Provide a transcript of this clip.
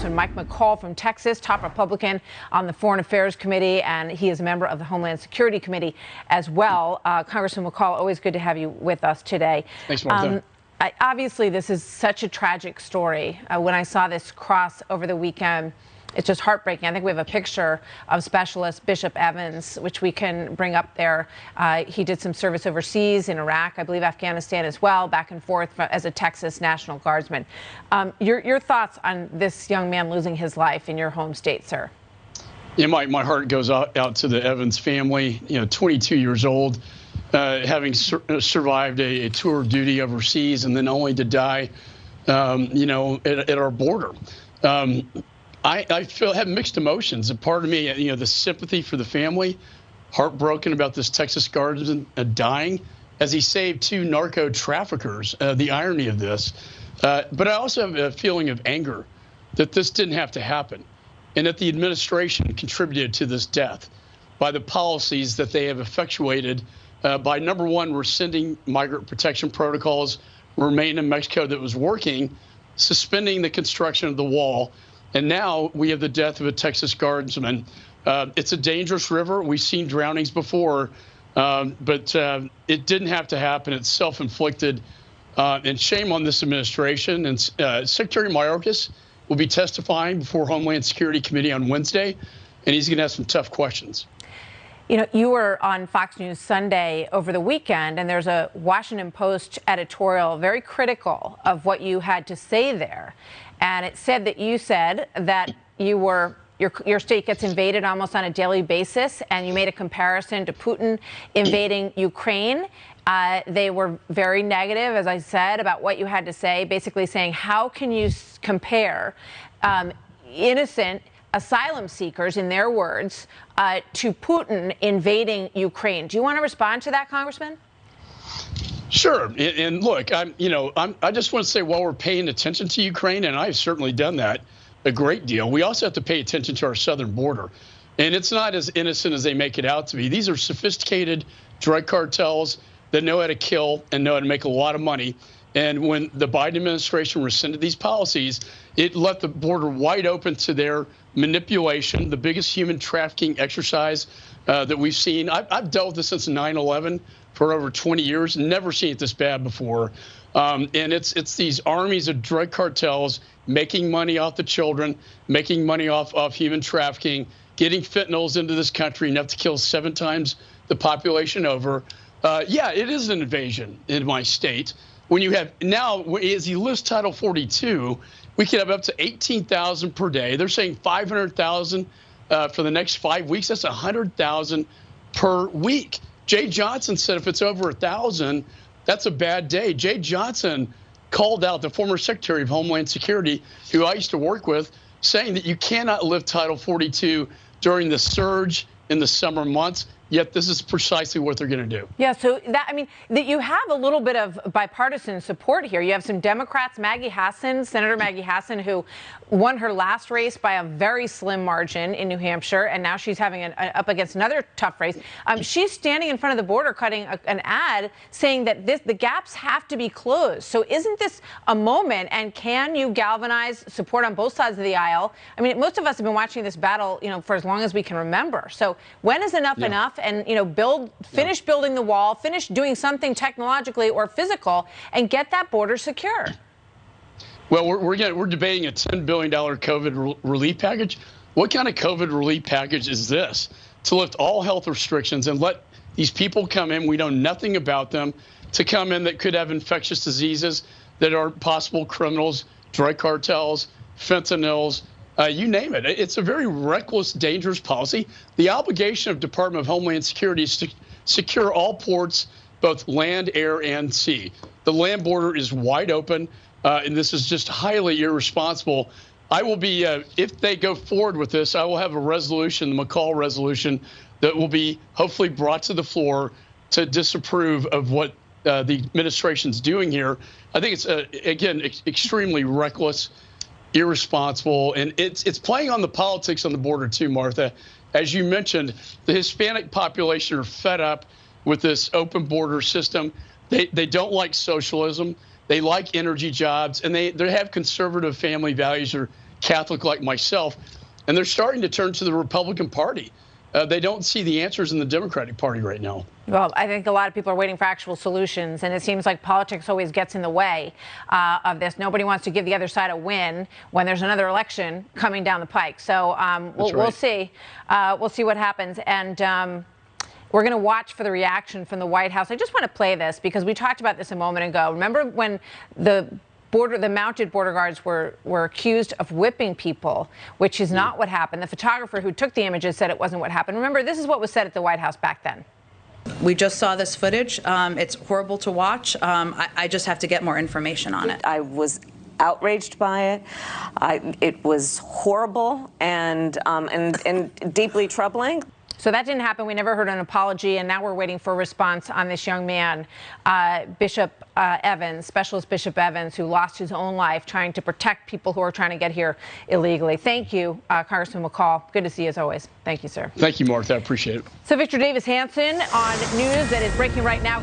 And Mike McCaul from Texas, top Republican on the Foreign Affairs Committee, and he is a member of the Homeland Security Committee as well. Congressman McCaul, always good to have you with us today. Thanks, Martha. Obviously, this is such a tragic story. When I saw this cross over the weekend, it's just heartbreaking. I think we have a picture of Specialist Bishop Evans, which we can bring up there. He did some service overseas in Iraq, I believe Afghanistan as well, back and forth as a Texas National Guardsman. Your thoughts on this young man losing his life in your home state, sir? Yeah, my heart goes out to the Evans family. 22 years old, having survived a tour of duty overseas, and then only to die, at our border. I have mixed emotions. A part of me, the sympathy for the family, heartbroken about this Texas Guardsman dying as he saved two narco traffickers. The irony of this, but I also have a feeling of anger that this didn't have to happen, and that the administration contributed to this death by the policies that they have effectuated by, number one, rescinding migrant protection protocols, remaining in Mexico that was working, suspending the construction of the wall. And now we have the death of a Texas Guardsman. It's a dangerous river. We've seen drownings before, but it didn't have to happen. It's self-inflicted. And shame on this administration. And Secretary Mayorkas will be testifying before Homeland Security Committee on Wednesday, and he's going to have some tough questions. You were on Fox News Sunday over the weekend, and there's a Washington Post editorial very critical of what you had to say there. And it said that you said that your state gets invaded almost on a daily basis, and you made a comparison to Putin invading Ukraine. They were very negative, as I said, about what you had to say, basically saying, how can you compare innocent asylum seekers, in their words, to Putin invading Ukraine? Do you want to respond to that, Congressman? Sure. And look, I just want to say, while we're paying attention to Ukraine, and I've certainly done that a great deal, we also have to pay attention to our southern border. And it's not as innocent as they make it out to be. These are sophisticated drug cartels that know how to kill and know how to make a lot of money. And when the Biden administration rescinded these policies, it left the border wide open to their manipulation, the biggest human trafficking exercise that we've seen. I've dealt with this since 9/11 for over 20 years, never seen it this bad before. And it's these armies of drug cartels making money off the children, making money off human trafficking, getting fentanyls into this country enough to kill 7 times the population over. Yeah, it is an invasion in my state. When you have now, as he lists Title 42, we could have up to 18,000 per day. They're saying 500,000 for the next 5 weeks. That's 100,000 per week. Jay Johnson said if it's over 1,000, that's a bad day. Jay Johnson called out the former Secretary of Homeland Security, who I used to work with, saying that you cannot lift Title 42 during the surge in the summer months. Yet this is precisely what they're going to do. Yeah, so that you have a little bit of bipartisan support here. You have some Democrats, Senator Maggie Hassan, who won her last race by a very slim margin in New Hampshire, and now she's having up against another tough race. She's standing in front of the border cutting an ad saying that the gaps have to be closed. So isn't this a moment, and can you galvanize support on both sides of the aisle? I mean, most of us have been watching this battle, for as long as we can remember. So when is enough enough? And finish building the wall, finish doing something technologically or physical, and get that border secure. Well, we're debating a $10 billion COVID relief package. What kind of COVID relief package is this? To lift all health restrictions and let these people come in, we know nothing about them, to come in that could have infectious diseases, that are possible criminals, drug cartels, fentanyls, you name it. It's a very reckless, dangerous policy. The obligation of Department of Homeland Security is to secure all ports, both land, air, and sea. The land border is wide open, and this is just highly irresponsible. I will be, if they go forward with this, I will have a resolution, the McCaul resolution, that will be hopefully brought to the floor to disapprove of what the administration's doing here. I think it's, again, extremely reckless, irresponsible, and it's playing on the politics on the border too, Martha. As you mentioned, the Hispanic population are fed up with this open border system. They don't like socialism. They like energy jobs, and they have conservative family values. Are Catholic like myself, and they're starting to turn to the Republican Party. They don't see the answers in the Democratic Party right now. Well, I think a lot of people are waiting for actual solutions, and it seems like politics always gets in the way of this. Nobody wants to give the other side a win when there's another election coming down the pike. So we'll see. We'll see what happens. And we're going to watch for the reaction from the White House. I just want to play this because we talked about this a moment ago. Remember when the mounted border guards were accused of whipping people, which is not what happened. The photographer who took the images said it wasn't what happened. Remember, this is what was said at the White House back then. We just saw this footage. It's horrible to watch. I just have to get more information on it. I was outraged by it. It was horrible and deeply troubling. So that didn't happen. We never heard an apology, and now we're waiting for a response on this young man, Bishop Evans, Specialist Bishop Evans, who lost his own life trying to protect people who are trying to get here illegally. Thank you, Congressman McCaul. Good to see you as always. Thank you, sir. Thank you, Martha. I appreciate it. So Victor Davis Hanson on news that is breaking right now.